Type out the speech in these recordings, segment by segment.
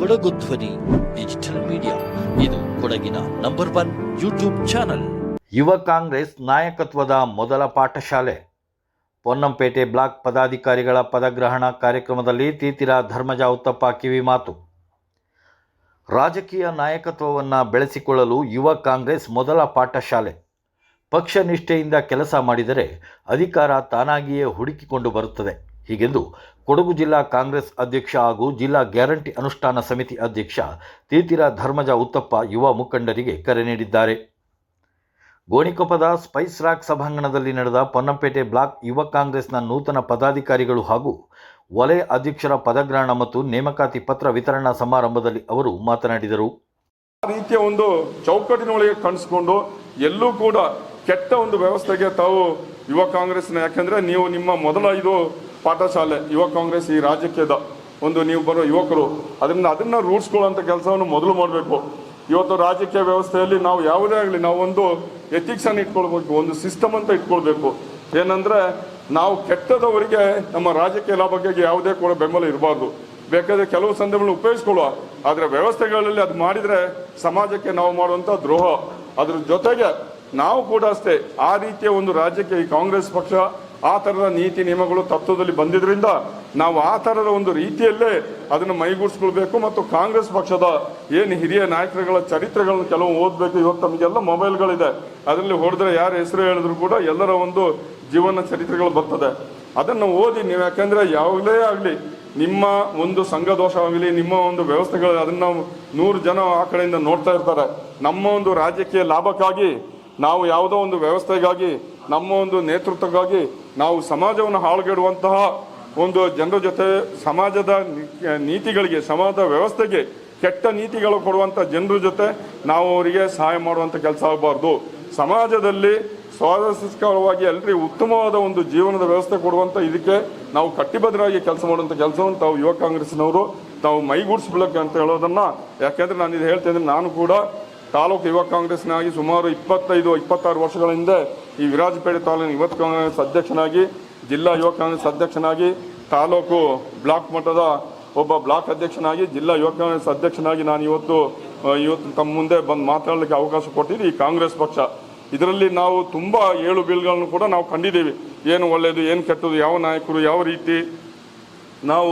ಕೊಡಗು ಧ್ವನಿ digital media, ಇದು ಕೊಡಗಿನ ನಂಬರ್ 1 ಯೂಟ್ಯೂಬ್ ಚಾನಲ್. ಯುವ ಕಾಂಗ್ರೆಸ್ ನಾಯಕತ್ವದ ಮೊದಲ ಪಾಠಶಾಲೆ. ಪೊನ್ನಂಪೇಟೆ ಬ್ಲಾಕ್ ಪದಾಧಿಕಾರಿಗಳ ಪದಗ್ರಹಣ ಕಾರ್ಯಕ್ರಮದಲ್ಲಿ ತೀತಿರ ಧರ್ಮಜ ಉತ್ತಪ್ಪ ಕಿವಿಮಾತು. ರಾಜಕೀಯ ನಾಯಕತ್ವವನ್ನು ಬೆಳೆಸಿಕೊಳ್ಳಲು ಯುವ ಕಾಂಗ್ರೆಸ್ ಮೊದಲ ಪಾಠಶಾಲೆ. ಪಕ್ಷ ನಿಷ್ಠೆಯಿಂದ ಕೆಲಸ ಮಾಡಿದರೆ ಅಧಿಕಾರ ತಾನಾಗಿಯೇ ಹುಡುಕಿಕೊಂಡು ಬರುತ್ತದೆ. ಹೀಗೆಂದು ಕೊಡಗು ಜಿಲ್ಲಾ ಕಾಂಗ್ರೆಸ್ ಅಧ್ಯಕ್ಷ ಹಾಗೂ ಜಿಲ್ಲಾ ಗ್ಯಾರಂಟಿ ಅನುಷ್ಠಾನ ಸಮಿತಿ ಅಧ್ಯಕ್ಷ ತೀತಿರ ಧರ್ಮಜ ಉತ್ತಪ್ಪ ಯುವ ಮುಖಂಡರಿಗೆ ಕರೆ ನೀಡಿದ್ದಾರೆ. ಗೋಣಿಕೊಪ್ಪದ ಸ್ಪೈಸ್ ರಾಕ್ ಸಭಾಂಗಣದಲ್ಲಿ ನಡೆದ ಪೊನ್ನಂಪೇಟೆ ಬ್ಲಾಕ್ ಯುವ ಕಾಂಗ್ರೆಸ್ನ ನೂತನ ಪದಾಧಿಕಾರಿಗಳು ಹಾಗೂ ವಲಯ ಅಧ್ಯಕ್ಷರ ಪದಗ್ರಹಣ ಮತ್ತು ನೇಮಕಾತಿ ಪತ್ರ ವಿತರಣಾ ಸಮಾರಂಭದಲ್ಲಿ ಅವರು ಮಾತನಾಡಿದರು. ಆ ರೀತಿಯ ಒಂದು ಚೌಕಟ್ಟಿನೊಳಗೆ ಕಾಣಿಸ್ಕೊಂಡು ಎಲ್ಲೂ ಕೂಡ ಕೆಟ್ಟ ಒಂದು ವ್ಯವಸ್ಥೆಗೆ ತಾವು ಯುವ ಕಾಂಗ್ರೆಸ್ನ, ಯಾಕಂದ್ರೆ ನೀವು ನಿಮ್ಮ ಮೊದಲ ಇದು ಪಾಠಶಾಲೆ ಯುವ ಕಾಂಗ್ರೆಸ್ ಈ ರಾಜ್ಯದ ಒಂದು ನೀವು ಬರೋ ಯುವಕರು ಅದನ್ನ ರೂಢಿಸ್ಕೊಳ್ಳುವಂಥ ಕೆಲಸವನ್ನು ಮೊದಲು ಮಾಡಬೇಕು. ಇವತ್ತು ರಾಜಕೀಯ ವ್ಯವಸ್ಥೆಯಲ್ಲಿ ನಾವು ಯಾವುದೇ ಆಗಲಿ ನಾವು ಒಂದು ಎಥಿಕ್ಸ್ ಅನ್ನು ಇಟ್ಕೊಳ್ಬೇಕು, ಒಂದು ಸಿಸ್ಟಮ್ ಅಂತ ಇಟ್ಕೊಳ್ಬೇಕು. ಏನಂದ್ರೆ ನಾವು ಕೆಟ್ಟದವರಿಗೆ ನಮ್ಮ ರಾಜಕೀಯ ಲಾಭಕ್ಕೆ ಯಾವುದೇ ಕೂಡ ಬೆಂಬಲ ಇರಬಾರ್ದು. ಬೇಕಾದ್ರೆ ಕೆಲವು ಸಂದರ್ಭಗಳನ್ನು ಉಪಯೋಗಿಸ್ಕೊಳ್ಳುವ, ಆದರೆ ವ್ಯವಸ್ಥೆಗಳಲ್ಲಿ ಅದು ಮಾಡಿದರೆ ಸಮಾಜಕ್ಕೆ ನಾವು ಮಾಡುವಂಥ ದ್ರೋಹ. ಅದ್ರ ಜೊತೆಗೆ ನಾವು ಕೂಡ ಅಷ್ಟೇ ಆ ರೀತಿಯ ಒಂದು ರಾಜ್ಯಕ್ಕೆ ಈ ಕಾಂಗ್ರೆಸ್ ಪಕ್ಷ ಆ ಥರದ ನೀತಿ ನಿಯಮಗಳು ತತ್ವದಲ್ಲಿ ಬಂದಿದ್ರಿಂದ ನಾವು ಆ ಥರದ ಒಂದು ರೀತಿಯಲ್ಲೇ ಅದನ್ನು ಮೈಗೂಡಿಸ್ಕೊಳ್ಬೇಕು. ಮತ್ತು ಕಾಂಗ್ರೆಸ್ ಪಕ್ಷದ ಏನು ಹಿರಿಯ ನಾಯಕರುಗಳ ಚರಿತ್ರೆಗಳನ್ನು ಕೆಲವು ಓದಬೇಕು. ಇವತ್ತು ನಮಗೆಲ್ಲ ಮೊಬೈಲ್ಗಳಿದೆ, ಅದರಲ್ಲಿ ಹೊಡೆದ್ರೆ ಯಾರ ಹೆಸರು ಹೇಳಿದ್ರು ಕೂಡ ಎಲ್ಲರ ಒಂದು ಜೀವನ ಚರಿತ್ರೆಗಳು ಬರ್ತದೆ. ಅದನ್ನು ಓದಿ ನೀವು, ಯಾಕೆಂದರೆ ಯಾವುದೇ ಆಗಲಿ ನಿಮ್ಮ ಒಂದು ಸಂಘದೋಷ ಆಗಲಿ ನಿಮ್ಮ ಒಂದು ವ್ಯವಸ್ಥೆಗಳು ಅದನ್ನು 100 ಜನ ಆ ಕಡೆಯಿಂದ ನೋಡ್ತಾ ಇರ್ತಾರೆ. ನಮ್ಮ ಒಂದು ರಾಜಕೀಯ ಲಾಭಕ್ಕಾಗಿ ನಾವು ಯಾವುದೋ ಒಂದು ವ್ಯವಸ್ಥೆಗಾಗಿ ನಮ್ಮ ಒಂದು ನೇತೃತ್ವಕ್ಕಾಗಿ ನಾವು ಸಮಾಜವನ್ನು ಹಾಳುಗೆಡುವಂತಹ ಒಂದು ಜನರ ಜೊತೆ ಸಮಾಜದ ನೀತಿಗಳಿಗೆ, ಸಮಾಜದ ವ್ಯವಸ್ಥೆಗೆ ಕೆಟ್ಟ ನೀತಿಗಳು ಕೊಡುವಂಥ ಜನರ ಜೊತೆ ನಾವು ಅವರಿಗೆ ಸಹಾಯ ಮಾಡುವಂಥ ಕೆಲಸ ಆಗಬಾರ್ದು. ಸಮಾಜದಲ್ಲಿ ಸ್ವಾತಂತ್ರ್ಯವಾಗಿ ಎಲ್ಲರಿಗೂ ಉತ್ತಮವಾದ ಒಂದು ಜೀವನದ ವ್ಯವಸ್ಥೆ ಕೊಡುವಂಥ ಇದಕ್ಕೆ ನಾವು ಕಟ್ಟಿಬದ್ಧರಾಗಿ ಕೆಲಸ ಮಾಡುವಂಥ ಕೆಲಸವನ್ನು ತಾವು ಯುವ ಕಾಂಗ್ರೆಸ್ನವರು ತಾವು ಮೈಗೂಡಿಸ್ಬಿಡಕ್ಕೆ ಅಂತ ಹೇಳೋದನ್ನು, ಯಾಕೆಂದರೆ ನಾನು ಇದು ಹೇಳ್ತೇನೆ, ನಾನು ಕೂಡ ತಾಲೂಕು ಯುವ ಕಾಂಗ್ರೆಸ್ನಾಗಿ ಸುಮಾರು 25-26 ವರ್ಷಗಳ ಹಿಂದೆ ಈ ವಿರಾಜಪೇಟೆ ತಾಲೂಕಿನ ಯುವ ಕಾಂಗ್ರೆಸ್ ಅಧ್ಯಕ್ಷನಾಗಿ, ಜಿಲ್ಲಾ ಯುವ ಕಾಂಗ್ರೆಸ್ ಅಧ್ಯಕ್ಷನಾಗಿ, ತಾಲೂಕು ಬ್ಲಾಕ್ ಮಟ್ಟದ ಒಬ್ಬ ಬ್ಲಾಕ್ ಅಧ್ಯಕ್ಷನಾಗಿ, ಜಿಲ್ಲಾ ಯುವ ಕಾಂಗ್ರೆಸ್ ಅಧ್ಯಕ್ಷನಾಗಿ ನಾನು ಇವತ್ತು ತಮ್ಮ ಮುಂದೆ ಬಂದು ಮಾತಾಡಲಿಕ್ಕೆ ಅವಕಾಶ ಕೊಟ್ಟಿದ್ದು ಈ ಕಾಂಗ್ರೆಸ್ ಪಕ್ಷ. ಇದರಲ್ಲಿ ನಾವು ತುಂಬ ಏಳು ಬೀಳುಗಳನ್ನು ಕೂಡ ನಾವು ಕಂಡಿದ್ದೀವಿ. ಏನು ಒಳ್ಳೆಯದು, ಏನು ಕೆಟ್ಟದ್ದು, ಯಾವ ನಾಯಕರು ಯಾವ ರೀತಿ. ನಾವು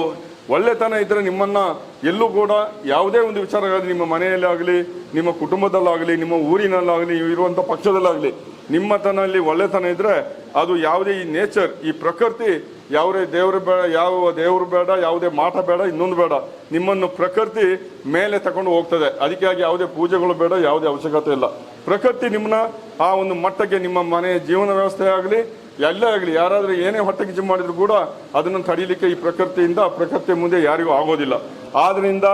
ಒಳ್ಳೆತನ ಇದ್ದರೆ ನಿಮ್ಮನ್ನು ಎಲ್ಲೂ ಕೂಡ ಯಾವುದೇ ಒಂದು ವಿಚಾರಗಳಲ್ಲಿ ನಿಮ್ಮ ಮನೆಯಲ್ಲಾಗಲಿ, ನಿಮ್ಮ ಕುಟುಂಬದಲ್ಲಾಗಲಿ, ನಿಮ್ಮ ಊರಿನಲ್ಲಾಗಲಿ, ಇರುವಂಥ ಪಕ್ಷದಲ್ಲಾಗಲಿ ನಿಮ್ಮತನಲ್ಲಿ ಒಳ್ಳೆತನ ಇದ್ದರೆ ಅದು ಯಾವುದೇ ಈ ನೇಚರ್, ಈ ಪ್ರಕೃತಿ, ಯಾವುದೇ ದೇವರು ಬೇಡ, ಯಾವ ದೇವರು ಬೇಡ, ಯಾವುದೇ ಮಾಟ ಬೇಡ, ಇನ್ನೊಂದು ಬೇಡ, ನಿಮ್ಮನ್ನು ಪ್ರಕೃತಿ ಮೇಲೆ ತಗೊಂಡು ಹೋಗ್ತದೆ. ಅದಕ್ಕಾಗಿ ಯಾವುದೇ ಪೂಜೆಗಳು ಬೇಡ, ಯಾವುದೇ ಅವಶ್ಯಕತೆ ಇಲ್ಲ. ಪ್ರಕೃತಿ ನಿಮ್ಮನ್ನ ಆ ಒಂದು ಮಟ್ಟಕ್ಕೆ, ನಿಮ್ಮ ಮನೆ ಜೀವನ ವ್ಯವಸ್ಥೆ ಆಗಲಿ ಎಲ್ಲೇ ಆಗಲಿ, ಯಾರಾದರೂ ಏನೇ ಹೊಟ್ಟೆ ಕಿಚ್ಚು ಮಾಡಿದ್ರು ಕೂಡ ಅದನ್ನು ತಡೀಲಿಕ್ಕೆ ಈ ಪ್ರಕೃತಿ ಮುಂದೆ ಯಾರಿಗೂ ಆಗೋದಿಲ್ಲ. ಆದ್ದರಿಂದ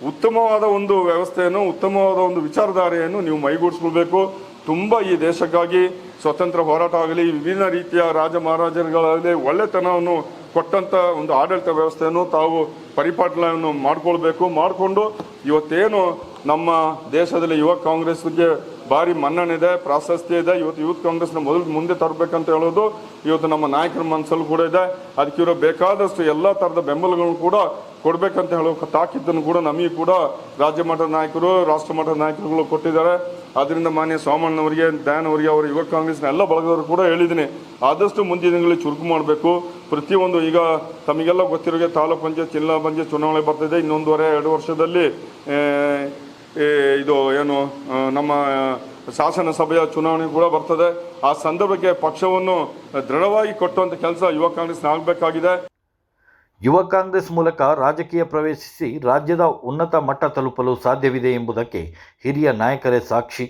ಉತ್ತಮವಾದ ಒಂದು ವ್ಯವಸ್ಥೆಯನ್ನು, ಉತ್ತಮವಾದ ಒಂದು ವಿಚಾರಧಾರೆಯನ್ನು ನೀವು ಮೈಗೂಡಿಸ್ಕೊಳ್ಬೇಕು. ತುಂಬ ಈ ದೇಶಕ್ಕಾಗಿ ಸ್ವತಂತ್ರ ಹೋರಾಟ ಆಗಲಿ, ವಿಭಿನ್ನ ರೀತಿಯ ರಾಜ ಮಹಾರಾಜರುಗಳಾಗಲಿ ಒಳ್ಳೆತನವನ್ನು ಕೊಟ್ಟಂಥ ಒಂದು ಆಡಳಿತ ವ್ಯವಸ್ಥೆಯನ್ನು ತಾವು ಪರಿಪಾಲನೆಯನ್ನು ಮಾಡಿಕೊಂಡು ಇವತ್ತೇನು ನಮ್ಮ ದೇಶದಲ್ಲಿ ಯುವ ಕಾಂಗ್ರೆಸ್ಗೆ ಭಾರಿ ಮನ್ನಣೆ, ಪ್ರಾಶಸ್ತ್ಯ ಇದೆ. ಇವತ್ತು ಯೂತ್ ಕಾಂಗ್ರೆಸ್ನ ಮುಂದೆ ತರಬೇಕಂತ ಹೇಳೋದು ಇವತ್ತು ನಮ್ಮ ನಾಯಕರ ಮನಸ್ಸಲ್ಲಿ ಕೂಡ ಇದೆ. ಅದಕ್ಕಿರೋ ಬೇಕಾದಷ್ಟು ಎಲ್ಲ ಥರದ ಬೆಂಬಲಗಳನ್ನು ಕೂಡ ಕೊಡಬೇಕಂತ ಹೇಳೋ ತಾಕೀತನ್ನು ಕೂಡ ನಮಗೆ ಕೂಡ ರಾಜ್ಯ ಮಟ್ಟದ ನಾಯಕರು, ರಾಷ್ಟ್ರ ಮಟ್ಟದ ನಾಯಕರುಗಳು ಕೊಟ್ಟಿದ್ದಾರೆ. ಅದರಿಂದ ಮಾನ್ಯ ಸೋಮಣ್ಣವರಿಗೆ, ದಯಾನ್ ಅವರಿಗೆ, ಅವರ ಯುವ ಕಾಂಗ್ರೆಸ್ನ ಎಲ್ಲ ಬಳಗದವರು ಕೂಡ ಹೇಳಿದ್ದೀನಿ, ಆದಷ್ಟು ಮುಂದಿನ ದಿನಗಳಲ್ಲಿ ಚುರುಕು ಮಾಡಬೇಕು. ಪ್ರತಿಯೊಂದು ಈಗ ತಮಗೆಲ್ಲ ಗೊತ್ತಿರೋಗೆ ತಾಲೂಕು ಪಂಚಾಯತ್, ಜಿಲ್ಲಾ ಪಂಚಾಯತ್ ಚುನಾವಣೆ ಬರ್ತಿದೆ. 1.5-2 ವರ್ಷದಲ್ಲಿ ಇದು ಏನು ನಮ್ಮ ಶಾಸನ ಸಭೆಯ ಚುನಾವಣೆ ಕೂಡ ಬರ್ತದೆ. ಆ ಸಂದರ್ಭಕ್ಕೆ ಪಕ್ಷವನ್ನು ದೃಢವಾಗಿ ಕೊಟ್ಟುವಂಥ ಕೆಲಸ ಯುವ ಕಾಂಗ್ರೆಸ್ನ ಆಗಬೇಕಾಗಿದೆ. ಯುವ ಕಾಂಗ್ರೆಸ್ ಮೂಲಕ ರಾಜಕೀಯ ಪ್ರವೇಶಿಸಿ ರಾಜ್ಯದ ಉನ್ನತ ಮಟ್ಟ ತಲುಪಲು ಸಾಧ್ಯವಿದೆ ಎಂಬುದಕ್ಕೆ ಹಿರಿಯ ನಾಯಕರೇ ಸಾಕ್ಷಿ.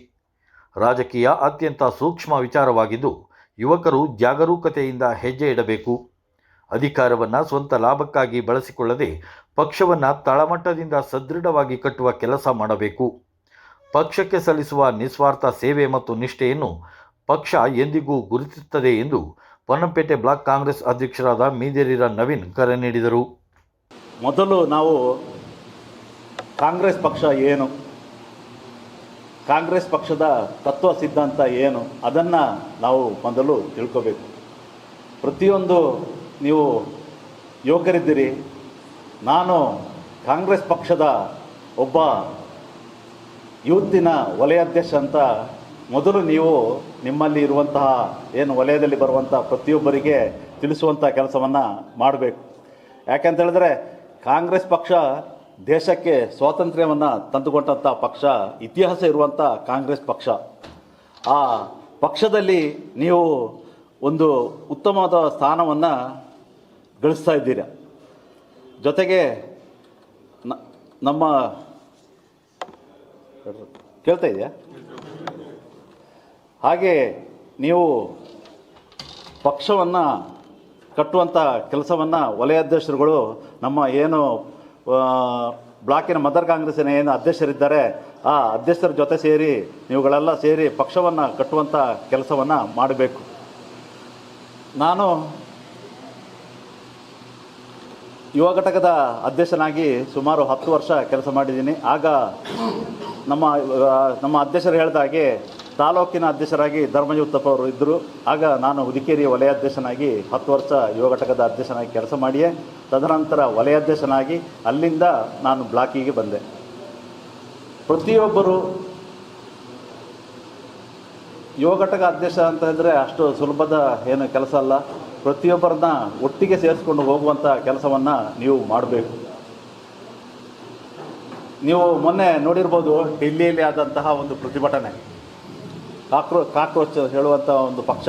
ರಾಜಕೀಯ ಅತ್ಯಂತ ಸೂಕ್ಷ್ಮ ವಿಚಾರವಾಗಿದ್ದು ಯುವಕರು ಜಾಗರೂಕತೆಯಿಂದ ಹೆಜ್ಜೆ ಇಡಬೇಕು. ಅಧಿಕಾರವನ್ನು ಸ್ವಂತ ಲಾಭಕ್ಕಾಗಿ ಬಳಸಿಕೊಳ್ಳದೆ ಪಕ್ಷವನ್ನು ತಳಮಟ್ಟದಿಂದ ಸದೃಢವಾಗಿ ಕಟ್ಟುವ ಕೆಲಸ ಮಾಡಬೇಕು. ಪಕ್ಷಕ್ಕೆ ಸಲ್ಲಿಸುವ ನಿಸ್ವಾರ್ಥ ಸೇವೆ ಮತ್ತು ನಿಷ್ಠೆಯನ್ನು ಪಕ್ಷ ಎಂದಿಗೂ ಗುರುತಿಸುತ್ತದೆ ಎಂದು ಪೊನ್ನಂಪೇಟೆ ಬ್ಲಾಕ್ ಕಾಂಗ್ರೆಸ್ ಅಧ್ಯಕ್ಷರಾದ ಮೀದೇರಿರ ನವೀನ್ ಕರೆ ನೀಡಿದರು. ಮೊದಲು ನಾವು ಕಾಂಗ್ರೆಸ್ ಪಕ್ಷ ಏನು, ಕಾಂಗ್ರೆಸ್ ಪಕ್ಷದ ತತ್ವ ಸಿದ್ಧಾಂತ ಏನು ಅದನ್ನು ನಾವು ಮೊದಲು ತಿಳ್ಕೋಬೇಕು. ಪ್ರತಿಯೊಂದು ನೀವು ಯುವಕರಿದ್ದೀರಿ, ನಾನು ಕಾಂಗ್ರೆಸ್ ಪಕ್ಷದ ಒಬ್ಬ ಯೂತಿನ ವಲಯಾಧ್ಯಕ್ಷ ಅಂತ ಮೊದಲು ನೀವು ನಿಮ್ಮಲ್ಲಿ ಇರುವಂತಹ ಏನು ವಲಯದಲ್ಲಿ ಬರುವಂಥ ಪ್ರತಿಯೊಬ್ಬರಿಗೆ ತಿಳಿಸುವಂಥ ಕೆಲಸವನ್ನು ಮಾಡಬೇಕು. ಯಾಕೆಂತ ಹೇಳಿದ್ರೆ ಕಾಂಗ್ರೆಸ್ ಪಕ್ಷ ದೇಶಕ್ಕೆ ಸ್ವಾತಂತ್ರ್ಯವನ್ನು ತಂದುಕೊಟ್ಟಂಥ ಪಕ್ಷ, ಇತಿಹಾಸ ಇರುವಂಥ ಕಾಂಗ್ರೆಸ್ ಪಕ್ಷ. ಆ ಪಕ್ಷದಲ್ಲಿ ನೀವು ಒಂದು ಉತ್ತಮವಾದ ಸ್ಥಾನವನ್ನು ಗಳಿಸ್ತಾ ಇದ್ದೀರ. ಜೊತೆಗೆ ನಮ್ಮ ಕೇಳ್ತಾ ಇದೆಯಾ? ಹಾಗೆ ನೀವು ಪಕ್ಷವನ್ನು ಕಟ್ಟುವಂಥ ಕೆಲಸವನ್ನು ವಲಯಾಧ್ಯಕ್ಷರುಗಳು ನಮ್ಮ ಏನು ಬ್ಲಾಕಿನ ಮದರ್ ಕಾಂಗ್ರೆಸ್ಸಿನ ಏನು ಅಧ್ಯಕ್ಷರಿದ್ದಾರೆ ಆ ಅಧ್ಯಕ್ಷರ ಜೊತೆ ಸೇರಿ ನೀವುಗಳೆಲ್ಲ ಸೇರಿ ಪಕ್ಷವನ್ನು ಕಟ್ಟುವಂಥ ಕೆಲಸವನ್ನು ಮಾಡಬೇಕು. ನಾನು ಯುವ ಘಟಕದ ಅಧ್ಯಕ್ಷನಾಗಿ ಸುಮಾರು 10 ವರ್ಷ ಕೆಲಸ ಮಾಡಿದ್ದೀನಿ. ಆಗ ನಮ್ಮ ಅಧ್ಯಕ್ಷರು ಹೇಳಿದ ಹಾಗೆ ತಾಲೂಕಿನ ಅಧ್ಯಕ್ಷರಾಗಿ ಧರ್ಮಯುತ್ತಪ್ಪ ಅವರು ಇದ್ದರು. ಆಗ ನಾನು ಹುದಿಕೇರಿ ವಲಯಾಧ್ಯಕ್ಷನಾಗಿ 10 ವರ್ಷ ಯುವ ಘಟಕದ ಅಧ್ಯಕ್ಷನಾಗಿ ಕೆಲಸ ಮಾಡಿಯೇ ತದನಂತರ ವಲಯಾಧ್ಯಕ್ಷನಾಗಿ ಅಲ್ಲಿಂದ ನಾನು ಬ್ಲಾಕಿಗೆ ಬಂದೆ. ಪ್ರತಿಯೊಬ್ಬರು ಯುವ ಘಟಕ ಅಧ್ಯಕ್ಷ ಅಂತ ಹೇಳಿದ್ರೆ ಅಷ್ಟು ಸುಲಭದ ಏನು ಕೆಲಸ ಅಲ್ಲ. ಪ್ರತಿಯೊಬ್ಬರನ್ನ ಒಟ್ಟಿಗೆ ಸೇರಿಸ್ಕೊಂಡು ಹೋಗುವಂಥ ಕೆಲಸವನ್ನು ನೀವು ಮಾಡಬೇಕು. ನೀವು ಮೊನ್ನೆ ನೋಡಿರ್ಬೋದು, ಡೆಲ್ಲಿಯಲ್ಲಿ ಆದಂತಹ ಒಂದು ಪ್ರತಿಭಟನೆ, ಕಾಕ್ರೋಚ್ ಹೇಳುವಂಥ ಒಂದು ಪಕ್ಷ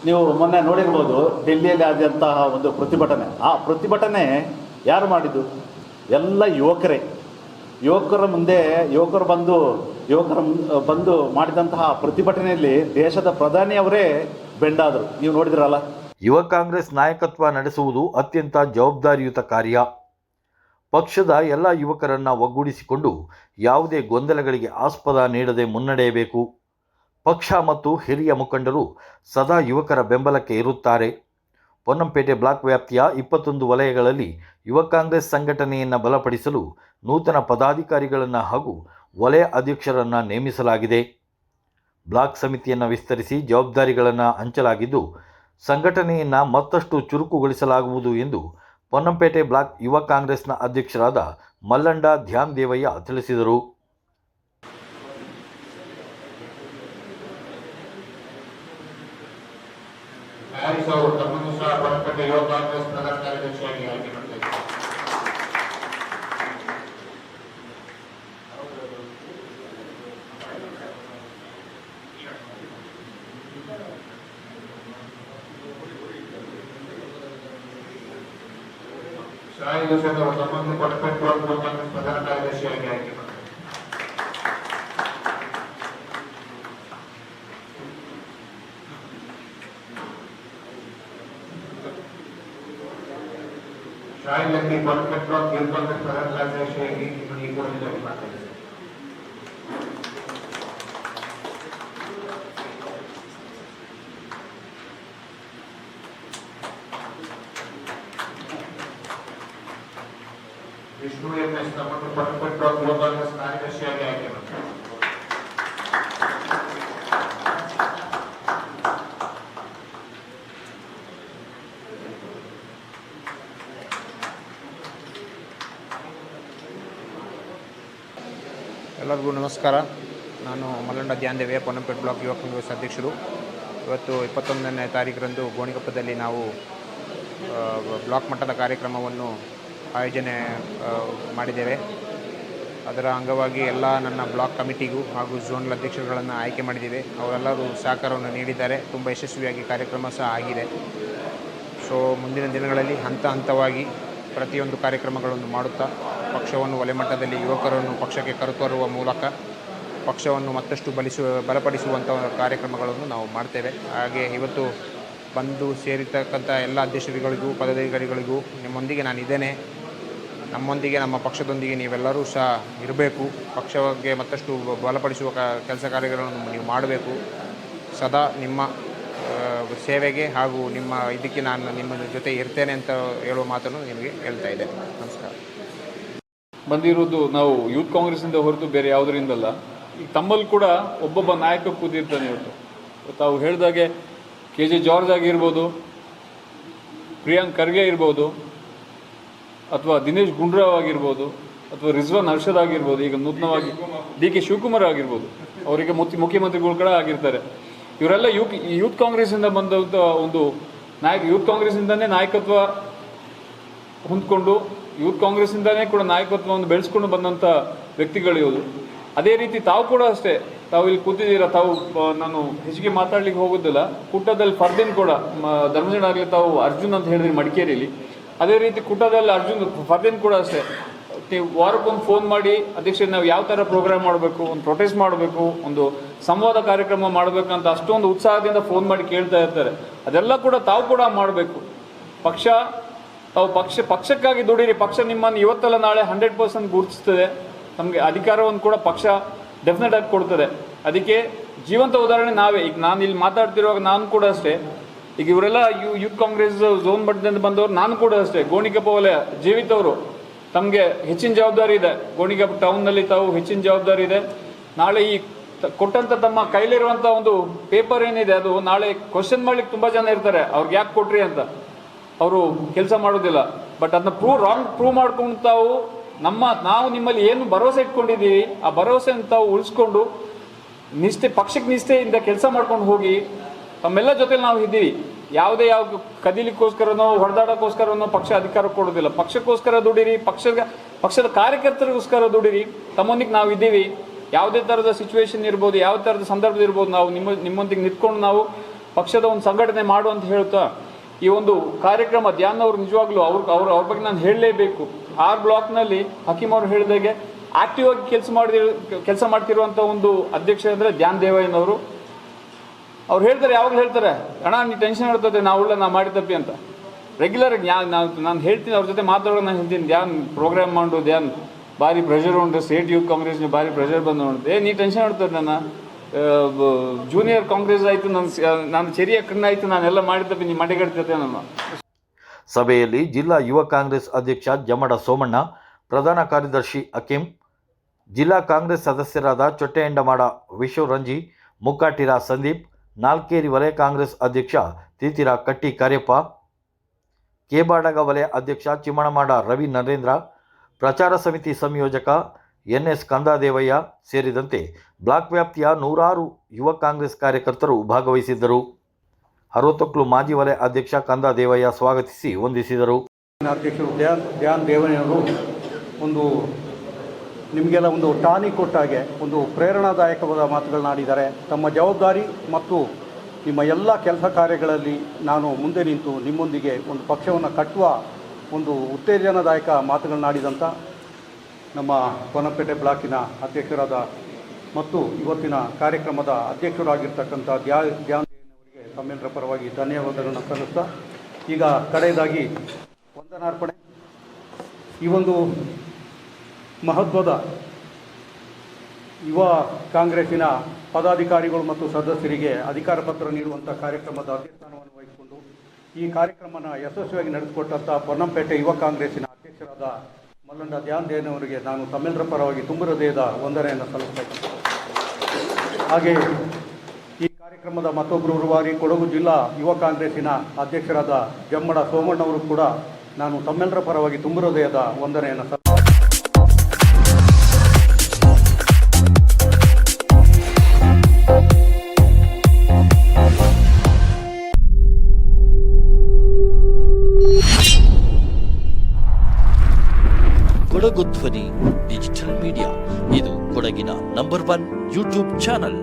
ನೀವು ಮೊನ್ನೆ ನೋಡಿರ್ಬೋದು. ಡೆಲ್ಲಿಯಲ್ಲಿ ಆದಂತಹ ಒಂದು ಪ್ರತಿಭಟನೆ, ಆ ಪ್ರತಿಭಟನೆ ಯಾರು ಮಾಡಿದ್ದು? ಎಲ್ಲ ಯುವಕರು ಬಂದು ಮಾಡಿದಂತಹ ಪ್ರತಿಭಟನೆಯಲ್ಲಿ ದೇಶದ ಪ್ರಧಾನಿಯವರೇ ಬೆಂಡಾದರು. ನೀವು ನೋಡಿದ್ರಲ್ಲ. ಯುವ ಕಾಂಗ್ರೆಸ್ ನಾಯಕತ್ವ ನಡೆಸುವುದು ಅತ್ಯಂತ ಜವಾಬ್ದಾರಿಯುತ ಕಾರ್ಯ. ಪಕ್ಷದ ಎಲ್ಲ ಯುವಕರನ್ನು ಒಗ್ಗೂಡಿಸಿಕೊಂಡು ಯಾವುದೇ ಗೊಂದಲಗಳಿಗೆ ಆಸ್ಪದ ನೀಡದೆ ಮುನ್ನಡೆಯಬೇಕು. ಪಕ್ಷ ಮತ್ತು ಹಿರಿಯ ಮುಖಂಡರು ಸದಾ ಯುವಕರ ಬೆಂಬಲಕ್ಕೆ ಇರುತ್ತಾರೆ. ಪೊನ್ನಂಪೇಟೆ ಬ್ಲಾಕ್ ವ್ಯಾಪ್ತಿಯ 21 ವಲಯಗಳಲ್ಲಿ ಯುವ ಕಾಂಗ್ರೆಸ್ ಸಂಘಟನೆಯನ್ನು ಬಲಪಡಿಸಲು ನೂತನ ಪದಾಧಿಕಾರಿಗಳನ್ನು ಹಾಗೂ ವಲಯ ಅಧ್ಯಕ್ಷರನ್ನು ನೇಮಿಸಲಾಗಿದೆ. ಬ್ಲಾಕ್ ಸಮಿತಿಯನ್ನು ವಿಸ್ತರಿಸಿ ಜವಾಬ್ದಾರಿಗಳನ್ನು ಹಂಚಲಾಗಿದ್ದು ಸಂಘಟನೆಯನ್ನು ಮತ್ತಷ್ಟು ಚುರುಕುಗೊಳಿಸಲಾಗುವುದು ಎಂದು ಪೊನ್ನಂಪೇಟೆ ಬ್ಲಾಕ್ ಯುವ ಕಾಂಗ್ರೆಸ್ನ ಅಧ್ಯಕ್ಷರಾದ ಮಲ್ಲಂಡ ಧ್ಯಾನ್ ದೇವಯ್ಯ ತಿಳಿಸಿದರು. ಯುವ ಕಾಂಗ್ರೆಸ್ ಪ್ರಧಾನ ಕಾರ್ಯದರ್ಶಿಯಾಗಿ ಆಯ್ಕೆ ಮಾಡಿದ್ದಾರೆ. ಶಾಯಿ ಹುಸೇನ್ ಅವರು ತಮ್ಮನ್ನು ಪಟ್ಟಪೇಟೆ ಯುವ ಕಾಂಗ್ರೆಸ್ ಪ್ರಧಾನ ಕಾರ್ಯದರ್ಶಿಯಾಗಿ ಆಯ್ಕೆ ಮಾಡಿದ್ದಾರೆ. ಶಾಯಿ ಲಕ್ಕಿ ಪಟ್ಟಪೇಟೆ ಯುವ ಕಾಂಗ್ರೆಸ್ ಪ್ರಧಾನ ಕಾರ್ಯದರ್ಶಿಯಾಗಿ ಈ ಕೂಡಲೇ ಆಯ್ಕೆ ಮಾಡಿದ್ದಾರೆ. ವಿಷ್ಣು ಎಂಎಸ್ ತಮ್ಮನ್ನು ಪಟ್ಟಪೇಟೆ ಯುವ ಕಾಂಗ್ರೆಸ್ ಕಾರ್ಯದರ್ಶಿಯಾಗಿ ಆಯ್ಕೆ ಮಾಡಿದ್ದಾರೆ. ಎಲ್ಲರಿಗೂ ನಮಸ್ಕಾರ. ನಾನು ಮಲ್ಲಂಡ ಧ್ಯಾನ್ ದೇವಯ್ಯ, ಪೊನ್ನಂಪೇಟೆ ಬ್ಲಾಕ್ ಯುವ ಕಾಂಗ್ರೆಸ್ ಅಧ್ಯಕ್ಷರು. ಇವತ್ತು 21ನೇ ತಾರೀಕರಂದು ಗೋಣಿಕೊಪ್ಪದಲ್ಲಿ ನಾವು ಬ್ಲಾಕ್ ಮಟ್ಟದ ಕಾರ್ಯಕ್ರಮವನ್ನು ಆಯೋಜನೆ ಮಾಡಿದ್ದೇವೆ. ಅದರ ಅಂಗವಾಗಿ ಎಲ್ಲ ನನ್ನ ಬ್ಲಾಕ್ ಕಮಿಟಿಗೂ ಹಾಗೂ ಝೋನಲ್ ಅಧ್ಯಕ್ಷರುಗಳನ್ನು ಆಯ್ಕೆ ಮಾಡಿದ್ದೇವೆ. ಅವರೆಲ್ಲರೂ ಸಹಕಾರವನ್ನು ನೀಡಿದ್ದಾರೆ. ತುಂಬ ಯಶಸ್ವಿಯಾಗಿ ಕಾರ್ಯಕ್ರಮ ಸಹ ಆಗಿದೆ. ಸೊ ಮುಂದಿನ ದಿನಗಳಲ್ಲಿ ಹಂತವಾಗಿ ಪ್ರತಿಯೊಂದು ಕಾರ್ಯಕ್ರಮಗಳನ್ನು ಮಾಡುತ್ತಾ ಪಕ್ಷವನ್ನು ವಲಯಮಟ್ಟದಲ್ಲಿ ಯುವಕರನ್ನು ಪಕ್ಷಕ್ಕೆ ಕರೆತರುವ ಮೂಲಕ ಪಕ್ಷವನ್ನು ಮತ್ತಷ್ಟು ಬಲಪಡಿಸುವಂಥ ಕಾರ್ಯಕ್ರಮಗಳನ್ನು ನಾವು ಮಾಡ್ತೇವೆ. ಹಾಗೆ ಇವತ್ತು ಬಂದು ಸೇರಿರ್ತಕ್ಕಂಥ ಎಲ್ಲ ಅಧ್ಯಕ್ಷರುಗಳಿಗೂ ಪದಾಧಿಕಾರಿಗಳಿಗೂ ನಿಮ್ಮೊಂದಿಗೆ ನಾನಿದ್ದೇನೆ. ನಮ್ಮೊಂದಿಗೆ, ನಮ್ಮ ಪಕ್ಷದೊಂದಿಗೆ ನೀವೆಲ್ಲರೂ ಸಹ ಇರಬೇಕು. ಪಕ್ಷಕ್ಕೆ ಮತ್ತಷ್ಟು ಬಲಪಡಿಸುವ ಕೆಲಸ ಕಾರ್ಯಗಳನ್ನು ನೀವು ಮಾಡಬೇಕು. ಸದಾ ನಿಮ್ಮ ಸೇವೆಗೆ ಹಾಗೂ ನಿಮ್ಮ ಇದಕ್ಕೆ ನಾನು ನಿಮ್ಮ ಜೊತೆ ಇರ್ತೇನೆ ಅಂತ ಹೇಳುವ ಮಾತನ್ನು ನಿಮಗೆ ಹೇಳ್ತಾ ಇದ್ದೇನೆ. ನಮಸ್ಕಾರ. ಬಂದಿರುವುದು ನಾವು ಯೂತ್ ಕಾಂಗ್ರೆಸ್ಸಿಂದ ಹೊರತು ಬೇರೆ ಯಾವುದರಿಂದಲ್ಲ. ಈಗ ತಮ್ಮಲ್ಲಿ ಕೂಡ ಒಬ್ಬೊಬ್ಬ ನಾಯಕ ಕೂತಿರ್ತಾನೆ. ಇವತ್ತು ತಾವು ಹೇಳಿದಾಗೆ KJ ಜಾರ್ಜ್ ಆಗಿರ್ಬೋದು, ಪ್ರಿಯಾಂಕ್ ಖರ್ಗೆ ಇರ್ಬೋದು, ಅಥವಾ ದಿನೇಶ್ ಗುಂಡೂರಾವ್ ಆಗಿರ್ಬೋದು, ಅಥವಾ ರಿಜ್ವಾನ್ ಅರ್ಷದ್ ಆಗಿರ್ಬೋದು, ಈಗ ನೂತನವಾಗಿ ಡಿ.ಕೆ. ಶಿವಕುಮಾರ್ ಆಗಿರ್ಬೋದು, ಅವರಿಗೆ ಮುಖ್ಯಮಂತ್ರಿಗಳು ಕೂಡ ಆಗಿರ್ತಾರೆ. ಇವರೆಲ್ಲ ಯೂತ್ ಕಾಂಗ್ರೆಸ್ಸಿಂದ ಬಂದಂಥ ಒಂದು ಯೂತ್ ಕಾಂಗ್ರೆಸ್ಸಿಂದನೇ ನಾಯಕತ್ವ ಹೊಂದ್ಕೊಂಡು ಯೂತ್ ಕಾಂಗ್ರೆಸ್ಸಿಂದನೇ ಕೂಡ ನಾಯಕತ್ವವನ್ನು ಬೆಳೆಸ್ಕೊಂಡು ಬಂದಂಥ ವ್ಯಕ್ತಿಗಳು ಇವರು. ಅದೇ ರೀತಿ ತಾವು ಕೂಡ ಅಷ್ಟೇ, ತಾವು ಇಲ್ಲಿ ಕೂತಿದ್ದೀರಾ, ತಾವು ನಾನು ಹೆಚ್ಚಿಗೆ ಮಾತಾಡ್ಲಿಕ್ಕೆ ಹೋಗೋದಿಲ್ಲ. ಕುಟ್ಟದಲ್ಲಿ ಫರ್ದಿನ್ ಕೂಡ ಧರ್ಮಜನ ಆಗಲಿ, ತಾವು ಅರ್ಜುನ್ ಅಂತ ಹೇಳಿದ್ರಿ ಮಡಿಕೇರಿಯಲ್ಲಿ, ಅದೇ ರೀತಿ ಕುಟ್ಟದಲ್ಲಿ ಫರ್ದಿನ್ ಕೂಡ ಅಷ್ಟೇ. ನೀವು ವಾರಕ್ಕೊಂದು ಫೋನ್ ಮಾಡಿ, ಅಧ್ಯಕ್ಷ ನಾವು ಯಾವ ಥರ ಪ್ರೋಗ್ರಾಮ್ ಮಾಡಬೇಕು, ಒಂದು ಪ್ರೊಟೆಸ್ಟ್ ಮಾಡಬೇಕು, ಒಂದು ಸಂವಾದ ಕಾರ್ಯಕ್ರಮ ಮಾಡಬೇಕಂತ ಅಷ್ಟೊಂದು ಉತ್ಸಾಹದಿಂದ ಫೋನ್ ಮಾಡಿ ಕೇಳ್ತಾ ಇರ್ತಾರೆ. ಅದೆಲ್ಲ ಕೂಡ ತಾವು ಕೂಡ ಮಾಡಬೇಕು. ತಾವು ಪಕ್ಷಕ್ಕಾಗಿ ದುಡೀರಿ. ಪಕ್ಷ ನಿಮ್ಮನ್ನು ಇವತ್ತಲ್ಲ ನಾಳೆ 100% ಗುರುತಿಸ್ತದೆ. ನಮಗೆ ಅಧಿಕಾರವನ್ನು ಕೂಡ ಪಕ್ಷ ಡೆಫಿನೆಟ್ ಆಗಿ ಕೊಡ್ತದೆ. ಅದಕ್ಕೆ ಜೀವಂತ ಉದಾಹರಣೆ ನಾವೇ. ಈಗ ನಾನು ಇಲ್ಲಿ ಮಾತಾಡ್ತಿರುವಾಗ ನಾನು ಕೂಡ ಅಷ್ಟೇ, ಈಗ ಇವರೆಲ್ಲ ಯೂತ್ ಕಾಂಗ್ರೆಸ್ ಝೋನ್ ಮಟ್ಟದಿಂದ ಬಂದವರು, ನಾನು ಕೂಡ ಅಷ್ಟೇ. ಗೋಣಿಕೊಪ್ಪ ವಲಯ ಜೀವಿತ್ ಅವರು, ತಮಗೆ ಹೆಚ್ಚಿನ ಜವಾಬ್ದಾರಿ ಇದೆ. ಗೋಣಿಕೊಪ್ಪ ಟೌನ್ನಲ್ಲಿ ತಾವು ಹೆಚ್ಚಿನ ಜವಾಬ್ದಾರಿ ಇದೆ. ನಾಳೆ ಈ ಕೊಟ್ಟಂತ ತಮ್ಮ ಕೈಲಿರುವಂಥ ಒಂದು ಪೇಪರ್ ಏನಿದೆ, ಅದು ನಾಳೆ ಕ್ವಶನ್ ಮಾಡ್ಲಿಕ್ಕೆ ತುಂಬ ಜನ ಇರ್ತಾರೆ, ಅವ್ರಿಗೆ ಯಾಕೆ ಕೊಟ್ರಿ ಅಂತ. ಅವರು ಕೆಲಸ ಮಾಡೋದಿಲ್ಲ. ಬಟ್ ಅದನ್ನ ಪ್ರೂವ್ ಮಾಡ್ಕೊಂಡು ನಾವು ನಿಮ್ಮಲ್ಲಿ ಏನು ಭರವಸೆ ಇಟ್ಕೊಂಡಿದ್ದೀವಿ, ಆ ಭರವಸೆಯನ್ನು ತಾವು ಉಳಿಸ್ಕೊಂಡು ಪಕ್ಷಕ್ಕೆ ನಿಷ್ಠೆಯಿಂದ ಕೆಲಸ ಮಾಡ್ಕೊಂಡು ಹೋಗಿ. ತಮ್ಮೆಲ್ಲ ಜೊತೆಲಿ ನಾವು ಇದ್ದೀವಿ. ಯಾವುದೇ ಕದಿಲಿಕ್ಕೋಸ್ಕರನೋ ಹೊಡೆದಾಡೋಕ್ಕೋಸ್ಕರನೋ ಪಕ್ಷ ಅಧಿಕಾರ ಕೊಡೋದಿಲ್ಲ. ಪಕ್ಷಕ್ಕೋಸ್ಕರ ದುಡೀರಿ, ಪಕ್ಷದ ಕಾರ್ಯಕರ್ತರಿಗೋಸ್ಕರ ದುಡೀರಿ. ತಮ್ಮೊಂದಿಗೆ ನಾವು ಇದ್ದೀವಿ. ಯಾವುದೇ ಥರದ ಸಿಚುವೇಶನ್ ಇರ್ಬೋದು, ಯಾವ ಥರದ ಸಂದರ್ಭ ಇರ್ಬೋದು, ನಾವು ನಿಮ್ಮೊಂದಿಗೆ ನಿಂತ್ಕೊಂಡು ನಾವು ಪಕ್ಷದ ಒಂದು ಸಂಘಟನೆ ಮಾಡು ಅಂತ ಹೇಳ್ತಾ ಈ ಒಂದು ಕಾರ್ಯಕ್ರಮ ಧ್ಯಾನ್ ಅವರು ನಿಜವಾಗ್ಲೂ ಅವ್ರ ಬಗ್ಗೆ ನಾನು ಹೇಳಲೇಬೇಕು. 6 ಬ್ಲಾಕ್ನಲ್ಲಿ ಹಕೀಮ್ ಅವರು ಹೇಳಿದಾಗೆ ಆಕ್ಟಿವ್ ಆಗಿ ಕೆಲಸ ಮಾಡ್ತಿರುವಂಥ ಒಂದು ಅಧ್ಯಕ್ಷ ಅಂದರೆ ಧ್ಯಾನ್ ದೇವಯ್ಯನವರು. ಅವ್ರು ಹೇಳ್ತಾರೆ, ಯಾವಾಗಲೂ ಹೇಳ್ತಾರೆ, ಅಣ್ಣ ನೀ ಟೆನ್ಷನ್ ಇರ್ತದೆ, ನಾ ಮಾಡಿದ್ದಪ್ಪಿ ಅಂತ. ರೆಗ್ಯುಲರ್ ನಾನು ಹೇಳ್ತೀನಿ, ಅವ್ರ ಜೊತೆ ಮಾತಾಡೋದು ನಾನು ಹೇಳ್ತೀನಿ, ಧ್ಯಾನ್ ಪ್ರೋಗ್ರಾಮ್ ಮಾಡು, ಧ್ಯಾನ್ ಭಾರಿ ಪ್ರೆಷರ್ ಉಂಟು, ಸ್ಟೇಟ್ ಯೂತ್ ಕಾಂಗ್ರೆಸ್ನ ಭಾರಿ ಪ್ರೆಷರ್ ಬಂದು ನೋಡುತ್ತೆ. ನೀ ಟೆನ್ಷನ್ ಇರ್ತದೆ, ನನ್ನ ಜೂನಿಯರ್ ಕಾಂಗ್ರೆಸ್ ಆಯಿತು, ನಾನು ಚೆರಿಯ ಕಣ್ಣಾಯಿತು, ನಾನೆಲ್ಲ ಮಾಡಿದ್ದಪ್ಪಿ, ನೀ ಮಡೆಗಡ್ತೈತೆ ನನ್ನ. ಸಭೆಯಲ್ಲಿ ಜಿಲ್ಲಾ ಯುವ ಕಾಂಗ್ರೆಸ್ ಅಧ್ಯಕ್ಷ ಜಮಡ ಸೋಮಣ್ಣ, ಪ್ರಧಾನ ಕಾರ್ಯದರ್ಶಿ ಹಕೀಂ, ಜಿಲ್ಲಾ ಕಾಂಗ್ರೆಸ್ ಸದಸ್ಯರಾದ ಚೊಟ್ಟೆಯಂಡಮಾಡ ವಿಶ್ವರಂಜಿ, ಮುಕ್ಕಾಟಿರ ಸಂದೀಪ್, ನಾಲ್ಕೇರಿ ವಲಯ ಕಾಂಗ್ರೆಸ್ ಅಧ್ಯಕ್ಷ ತೀತಿರ ಕಟ್ಟಿ ಕಾರ್ಯಪ್ಪ, ಕೇಬಾಡಗ ವಲಯ ಅಧ್ಯಕ್ಷ ಚಿಮ್ಮಣಮಾಡ ರವಿ ನರೇಂದ್ರ, ಪ್ರಚಾರ ಸಮಿತಿ ಸಂಯೋಜಕ ಎನ್.ಎಸ್. ಕಂದಾದೇವಯ್ಯ ಸೇರಿದಂತೆ ಬ್ಲಾಕ್ ವ್ಯಾಪ್ತಿಯ 100 ಯುವ ಕಾಂಗ್ರೆಸ್ ಕಾರ್ಯಕರ್ತರು ಭಾಗವಹಿಸಿದ್ದರು. ಹರೋತೊಕ್ಲು ಮಾಜಿ ವಲಯ ಅಧ್ಯಕ್ಷ ಕಂದಾದೇವಯ್ಯ ಸ್ವಾಗತಿಸಿ ವಂದಿಸಿದರು. ಅಧ್ಯಕ್ಷರು ಧ್ಯಾನ್ ದೇವಯ್ಯನವರು ನಿಮಗೆಲ್ಲ ಒಂದು ಟಾನಿಕ್ ಕೊಟ್ಟಾಗೆ ಒಂದು ಪ್ರೇರಣಾದಾಯಕವಾದ ಮಾತುಗಳನ್ನಾಡಿದ್ದಾರೆ. ತಮ್ಮ ಜವಾಬ್ದಾರಿ ಮತ್ತು ನಿಮ್ಮ ಎಲ್ಲ ಕೆಲಸ ಕಾರ್ಯಗಳಲ್ಲಿ ನಾನು ಮುಂದೆ ನಿಂತು ನಿಮ್ಮೊಂದಿಗೆ ಒಂದು ಪಕ್ಷವನ್ನು ಕಟ್ಟುವ ಒಂದು ಉತ್ತೇಜನದಾಯಕ ಮಾತುಗಳನ್ನಾಡಿದಂಥ ನಮ್ಮ ಪೊನ್ನಂಪೇಟೆ ಬ್ಲಾಕಿನ ಅಧ್ಯಕ್ಷರಾದ ಮತ್ತು ಇವತ್ತಿನ ಕಾರ್ಯಕ್ರಮದ ಅಧ್ಯಕ್ಷರಾಗಿರ್ತಕ್ಕಂಥ ಧ್ಯಾನ್ ದೇವಯ್ಯನವರಿಗೆ ತಮ್ಮೆಲ್ಲರ ಪರವಾಗಿ ಧನ್ಯವಾದಗಳನ್ನು ಸಲ್ಲಿಸ್ತಾ, ಈಗ ಕಡೆಯದಾಗಿ ವಂದನಾರ್ಪಣೆ. ಈ ಒಂದು ಮಹತ್ವದ ಯುವ ಕಾಂಗ್ರೆಸ್ಸಿನ ಪದಾಧಿಕಾರಿಗಳು ಮತ್ತು ಸದಸ್ಯರಿಗೆ ಅಧಿಕಾರ ಪತ್ರ ನೀಡುವಂಥ ಕಾರ್ಯಕ್ರಮದ ಅಧ್ಯಕ್ಷಸ್ಥಾನವನ್ನು ವಹಿಸಿಕೊಂಡು ಈ ಕಾರ್ಯಕ್ರಮನ ಯಶಸ್ವಿಯಾಗಿ ನಡೆಸಿಕೊಟ್ಟಂಥ ಪೊನ್ನಂಪೇಟೆ ಯುವ ಕಾಂಗ್ರೆಸ್ಸಿನ ಅಧ್ಯಕ್ಷರಾದ ಮಲ್ಲಂಡ ಧ್ಯಾನ್ ದೇವನವರಿಗೆ ನಾನು ತಮ್ಮೆಲ್ಲರ ಪರವಾಗಿ ತುಂಬ ಹೃದಯದ ವಂದನೆಯನ್ನು ಸಲ್ಲಿಸ್ತಾ ಇದ್ದೀನಿ. ಹಾಗೆ ಈ ಕಾರ್ಯಕ್ರಮದ ಮತ್ತೊಬ್ಬರು ರೂವಾರಿ ಕೊಡಗು ಜಿಲ್ಲಾ ಯುವ ಕಾಂಗ್ರೆಸ್ಸಿನ ಅಧ್ಯಕ್ಷರಾದ ಜಮ್ಮಡ ಸೋಮಣ್ಣವರು ಕೂಡ ನಾನು ತಮ್ಮೆಲ್ಲರ ಪರವಾಗಿ ತುಂಬ ಹೃದಯದ ವಂದನೆಯನ್ನು ಕೊಡಗು ಧ್ವನಿ ಡಿಜಿಟಲ್ ಮೀಡಿಯಾ, ಇದು ಕೊಡಗಿನ ನಂಬರ್ 1 ಯೂಟ್ಯೂಬ್ ಚಾನಲ್.